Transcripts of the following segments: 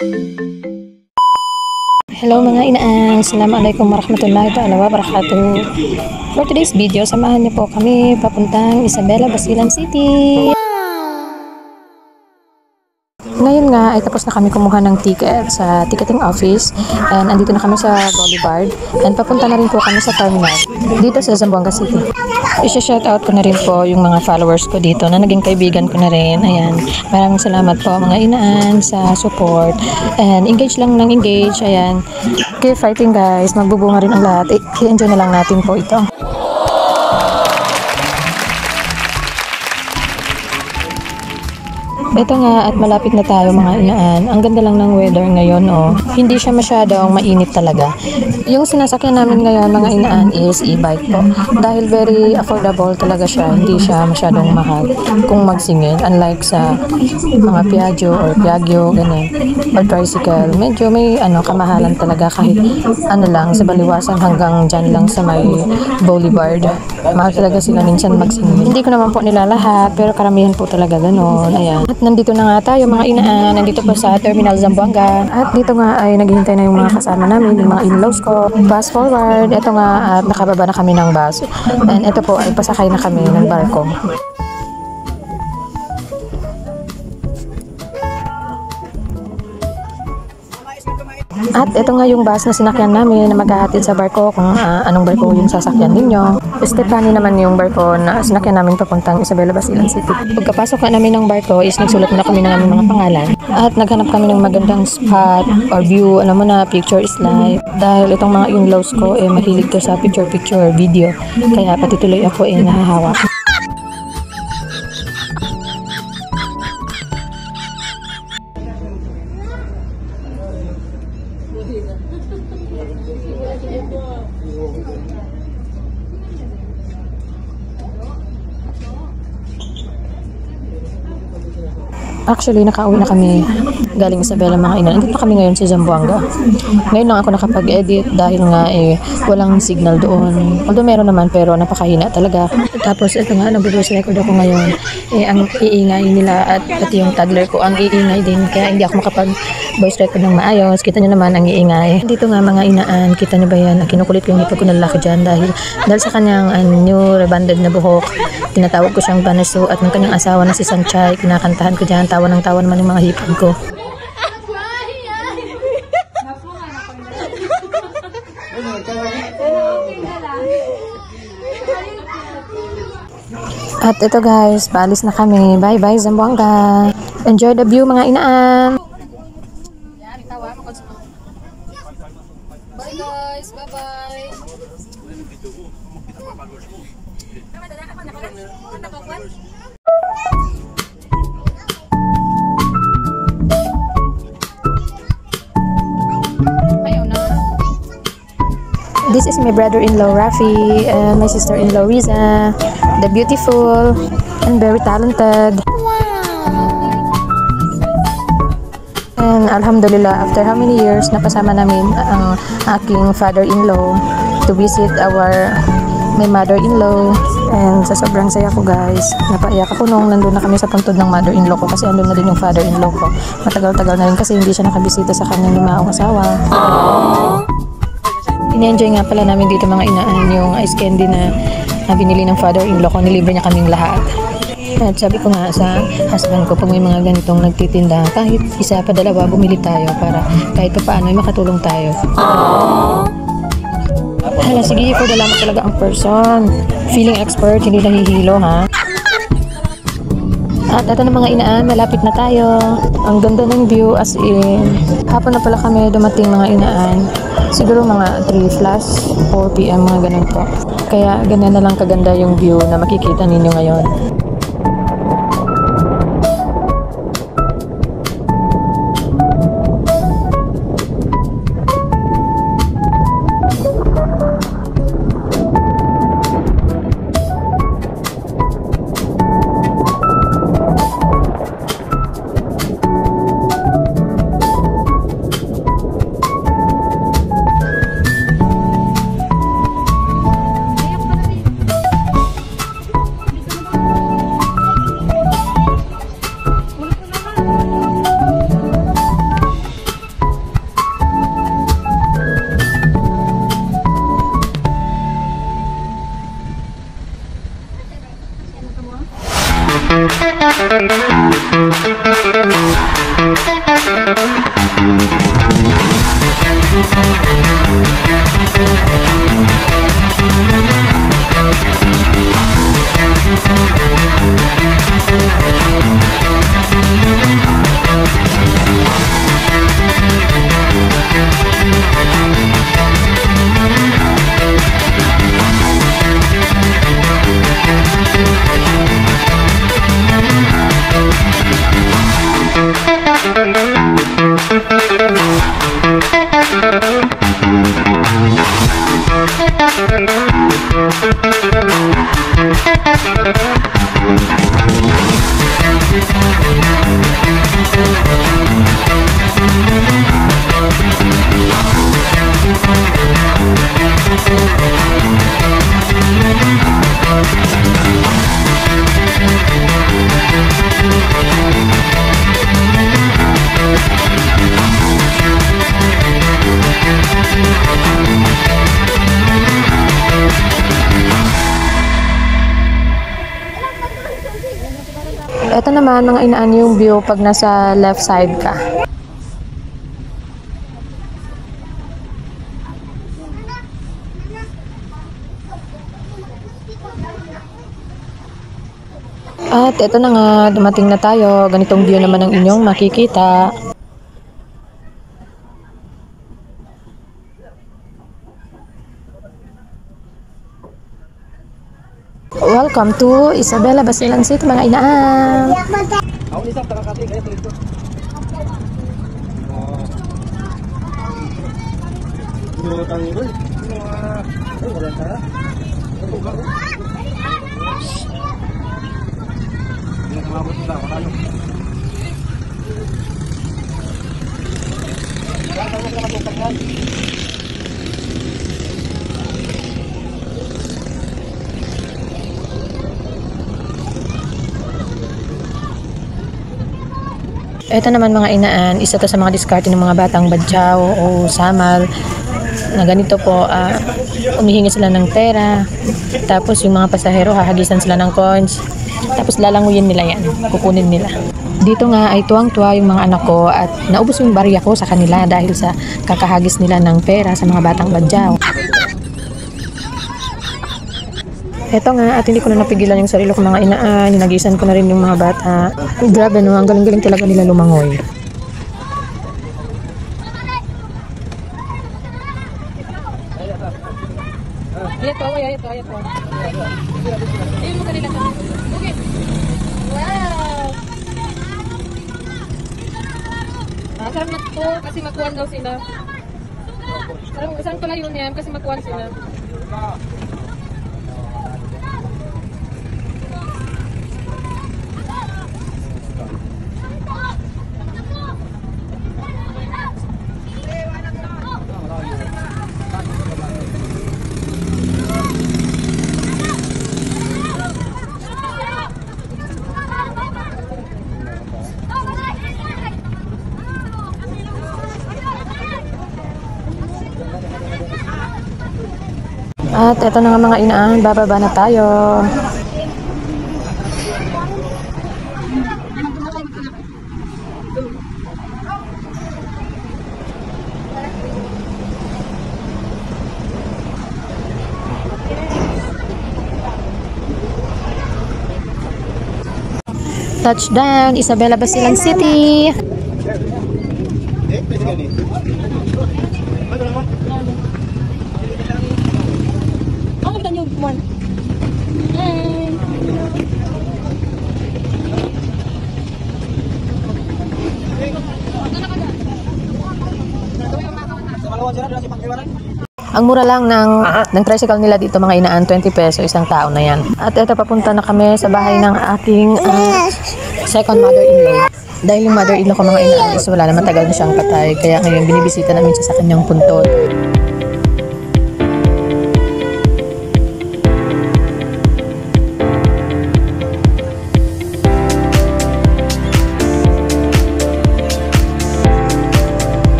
Hello mga inaan, Assalamualaikum warahmatullahi wabarakatuh. For today's video, samahan niyo po kami papuntang Isabela, Basilan City. Ngayon nga ay tapos na kami kumuha ng ticket sa ticketing office and andito na kami sa Boulevard and papunta na rin po kami sa terminal dito sa Zamboanga City. I-shoutout ko na rin po yung mga followers ko dito na naging kaibigan ko na rin. Ayan, maraming salamat po mga inaan sa support and engage lang ng engage. Ayan, keep fighting guys, magbubunga rin ang lahat. I-enjoy na lang natin po ito. Ito nga at malapit na tayo mga inaan. Ang ganda lang ng weather ngayon oh. Hindi siya masyadong mainit talaga. Yung sinasakyan namin ngayon mga inaan is e-bike po. Dahil very affordable talaga siya. Hindi siya masyadong mahal kung magsingil. Unlike sa mga Piaggio or Piaggio ganyan. Or tricycle. Medyo may kamahalan talaga kahit lang sa baliwasan hanggang dyan lang sa may Boulevard. Mahal talaga sila minsan magsingil. Hindi ko naman po nila lahat pero karamihan po talaga ganoon. Ayan. At nandito na nga tayo mga inaan, nandito po sa Terminal Zamboanga. At dito nga ay naghihintay na yung mga kasama namin, yung mga in-laws ko. Fast forward, ito nga at nakababa na kami ng bus. And ito po ay pasakay na kami ng barko. At ito nga yung bus na sinakyan namin na maghahatid sa barko kung anong barko yung sasakyan ninyo. Stephanie naman yung barko na sinakyan namin papuntang Isabela, Basilan City. Pagkapasok na namin ng barko is nagsulat na kami ng aming mga pangalan. At naghanap kami ng magandang spot or view. Alam mo na, picture is life. Dahil itong mga in-laws ko mahilig to sa picture video. Kaya pati tuloy ako nahahawak. Actually, nakauwi na kami galing Isabela mga inaan. Nandito pa kami ngayon sa Zamboanga. Ngayon lang ako nakapag-edit dahil nga walang signal doon. Although meron naman pero napakahina talaga. Tapos ito nga, nag-voice record ako ngayon. Ang iingay nila at pati yung toddler ko ang iingay din. Kaya hindi ako makapag-voice record ng maayos. Kita nyo naman ang iingay. Dito nga mga inaan, kita nyo ba yan? Kinukulit ko yung hipag ko na lalaki dyan dahil sa kanyang new rebonded na buhok. Tinatawag ko siyang Banaso at ng kanyang asawa na si Sanchay. Kinakantahan ko dyan. Tawa ng tawa naman yung mga hipag ko. At ito guys, paalis na kami. Bye bye Zamboanga. Enjoy the view mga inaan. Bye guys, bye bye. This is my brother-in-law Rafi and my sister-in-law Riza, the beautiful and very talented. And alhamdulillah, after how many years napasama namin ang aking father-in-law to visit my mother-in-law. And sa sobrang saya ko guys, napaiyak ako nung nandun na kami sa puntod ng mother-in-law ko kasi andun na din yung father-in-law ko. Matagal-tagal na rin kasi hindi siya nakabisita sa kanyang limaong asawa. Ini-enjoy nga pala namin dito mga inaan yung ice candy na binili ng father-in-law ko. Nilibre niya kaming lahat. At sabi ko nga sa husband ko, pag may mga ganitong nagtitinda, kahit isa pa dalawa, bumili tayo para kahit pa paano ay makatulong tayo. Hala, sige, for dalaman talaga ang person. Feeling expert, hindi nahihilo ha. At ito na mga inaan, malapit na tayo. Ang ganda ng view as in. Hapon na pala kami dumating mga inaan. Siguro mga 4 PM mga ganun po. Kaya ganyan na lang kaganda yung view na makikita ninyo ngayon. Ito naman mga inaan yung view pag nasa left side ka. At ito na nga, dumating na tayo. Ganitong view naman ang inyong makikita. Welcome to Isabela Basilan City mga inaan. Ito naman mga inaan, isa to sa mga diskarte ng mga batang badyaw o samal na ganito po, umihingi sila ng pera, tapos yung mga pasahero hahagisan sila ng coins, tapos lalanguyin nila yan, kukunin nila. Dito nga ay tuwang-tuwa yung mga anak ko at naubos yung barya ko sa kanila dahil sa kakahagis nila ng pera sa mga batang badyaw. Eto nga, at hindi ko na napigilan yung sarili ko mga inaan, hinagisan ko na rin yung mga bata. Grabe no, ang galing-galing talaga nila lumangoy. Ito. Ayun mo kanila ka. Okay. Wow! Sarap na to kasi makuhan daw sila. Saan pala yun yan kasi makuhan sila. At eto na nga mga inaan, bababa na tayo. Touchdown, Isabela Basilan City. Ang mura lang ng tricycle nila dito mga inaan, 20 peso isang tao na yan. At ito papunta na kami sa bahay ng aking second mother-in-law. Dahil yung mother-in-law ko mga inaan is wala naman, tagal na siyang patay. Kaya ngayon binibisita namin siya sa kanyang puntod.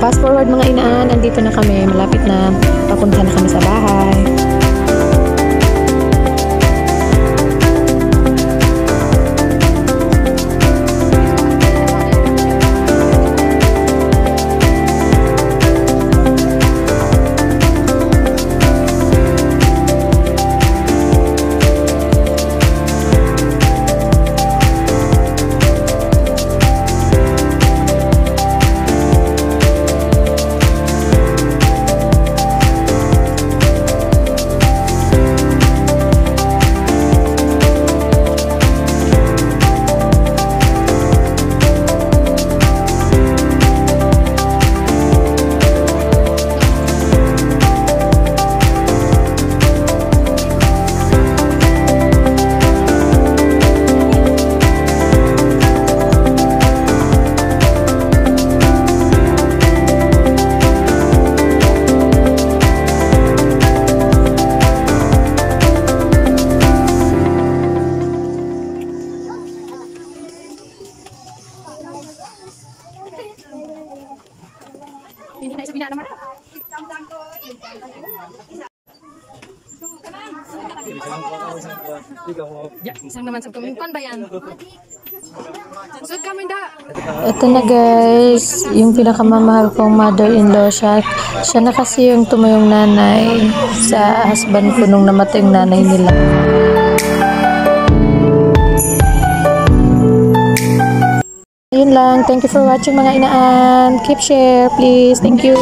Fast forward mga inaan, andito na kami. Malapit na. Papunta na kami sa bahay. Isang naman sa kami. Kan ba yan? Sud kami da. Ito na guys, yung pinakamamahal kong mother-in-law siya. Siya na kasi yung tumayong nanay sa husband ko nung namatay yung nanay nila. Ayun lang. Thank you for watching mga inaan. Keep share please. Thank you.